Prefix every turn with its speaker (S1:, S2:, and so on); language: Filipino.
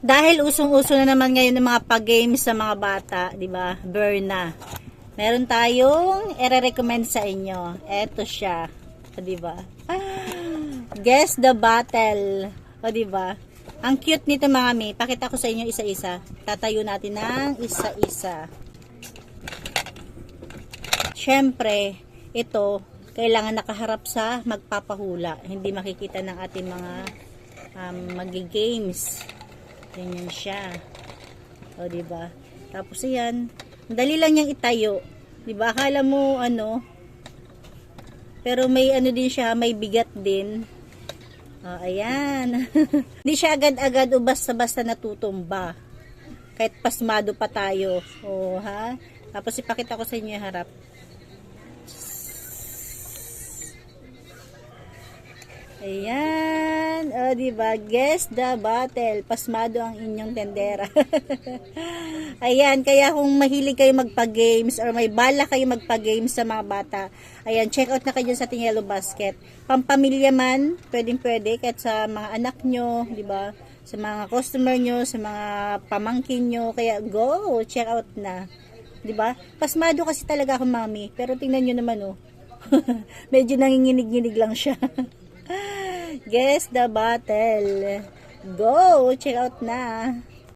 S1: Dahil usong-uso na naman ngayon ng mga pag-games sa mga bata, 'di ba? Berna. Meron tayong i-recommend sa inyo. Eto siya, 'di ba? Guess the battle. O, 'di ba? Ang cute nito mga mi. Pakita ko sa inyo isa-isa. Tatayo natin ng isa-isa. Siyempre, ito kailangan nakaharap sa magpapahula. Hindi makikita ng ating mga magi-games. Ganyan siya. O, diba? Tapos yan, dali lang niyang itayo. Diba? Akala mo ano, pero may ano din siya, may bigat din. O, ayan. Hindi siya agad-agad o basta-basta natutumba. Kahit pasmado pa tayo. O, ha? Tapos ipakita ko sa inyo yung harap. Ayan. O, diba? Guess the battle. Pasmado ang inyong tendera. Ayan. Kaya kung mahilig kayo magpa-games or may bala kayo magpa-games sa mga bata, ayan, check out na kayo sa ating Yellow Basket. Pampamilya man, pwedeng-pwede. Kahit sa mga anak nyo, diba? Sa mga customer nyo, sa mga pamangkin nyo. Kaya go! Check out na. Diba? Pasmado kasi talaga ako, mami. Pero tingnan nyo naman, oh. Medyo nanginginig-nginig lang siya. Guess the battle. Go! Check out na.